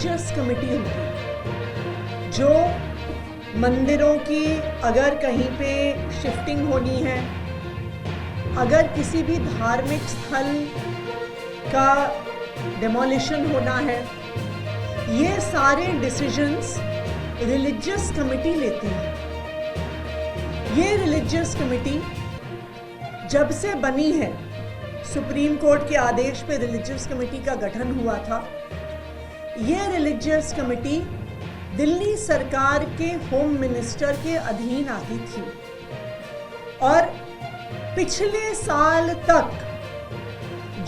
Religious committee होती जो मंदिरों की अगर कहीं पे शिफ्टिंग होनी है, अगर किसी भी धार्मिक स्थल का डेमोलिशन होना है, ये सारे डिसीजंस रिलीजियस कमेटी लेती है। ये रिलीजियस कमेटी जब से बनी है, सुप्रीम कोर्ट के आदेश पे रिलीजियस कमेटी का गठन हुआ था। ये रिलीजियस कमेटी दिल्ली सरकार के होम मिनिस्टर के अधीन आती थी और पिछले साल तक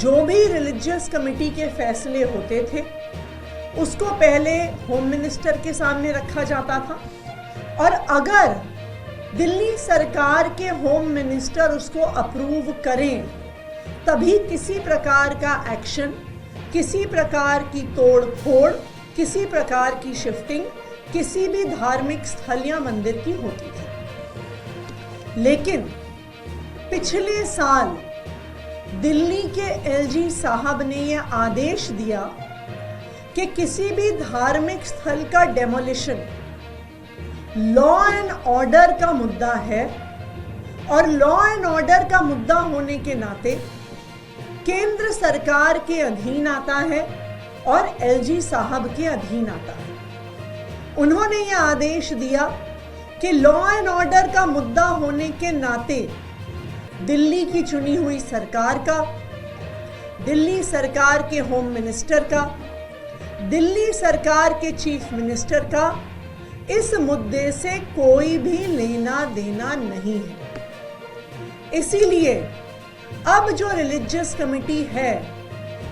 जो भी रिलीजियस कमेटी के फैसले होते थे उसको पहले होम मिनिस्टर के सामने रखा जाता था और अगर दिल्ली सरकार के होम मिनिस्टर उसको अप्रूव करें तभी किसी प्रकार का एक्शन, किसी प्रकार की तोड़ फोड़, किसी प्रकार की शिफ्टिंग किसी भी धार्मिक स्थल या मंदिर की होती थी। लेकिन पिछले साल दिल्ली के एलजी साहब ने यह आदेश दिया कि किसी भी धार्मिक स्थल का डेमोलिशन लॉ एंड ऑर्डर का मुद्दा है और लॉ एंड ऑर्डर का मुद्दा होने के नाते केंद्र सरकार के अधीन आता है और एलजी साहब के अधीन आता है। उन्होंने यह आदेश दिया कि लॉ एंड ऑर्डर का मुद्दा होने के नाते दिल्ली की चुनी हुई सरकार का, दिल्ली सरकार के होम मिनिस्टर का, दिल्ली सरकार के चीफ मिनिस्टर का इस मुद्दे से कोई भी लेना देना नहीं है। इसीलिए अब जो रिलीजियस कमेटी है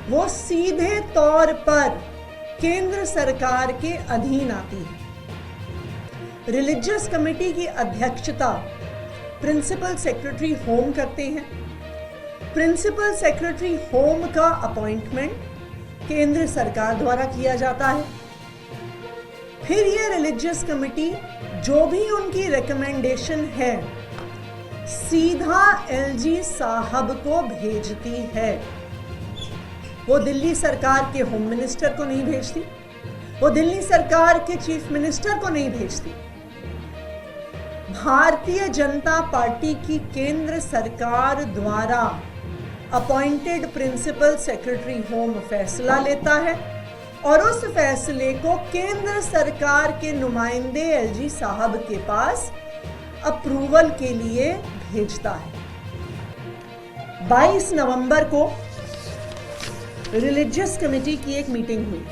वो सीधे तौर पर केंद्र सरकार के अधीन आती है। रिलीजियस कमेटी की अध्यक्षता प्रिंसिपल सेक्रेटरी होम करते हैं। प्रिंसिपल सेक्रेटरी होम का अपॉइंटमेंट केंद्र सरकार द्वारा किया जाता है। फिर ये रिलीजियस कमेटी जो भी उनकी रिकमेंडेशन है सीधा एलजी साहब को भेजती है। वो दिल्ली सरकार के होम मिनिस्टर को नहीं भेजती, वो दिल्ली सरकार के चीफ मिनिस्टर को नहीं भेजती। भारतीय जनता पार्टी की केंद्र सरकार द्वारा अपॉइंटेड प्रिंसिपल सेक्रेटरी होम फैसला लेता है और उस फैसले को केंद्र सरकार के नुमाइंदे एलजी साहब के पास अप्रूवल के लिए भेजता है। 22 नवंबर को रिलीजियस कमेटी की एक मीटिंग हुई,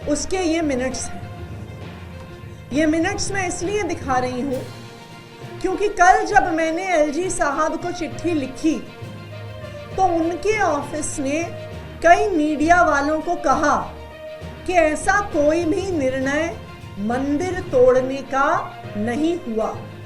उसके ये मिनट्स हैं। ये मिनट्स मैं इसलिए दिखा रही हूं क्योंकि कल जब मैंने एलजी साहब को चिट्ठी लिखी तो उनके ऑफिस ने कई मीडिया वालों को कहा कि ऐसा कोई भी निर्णय मंदिर तोड़ने का नहीं हुआ।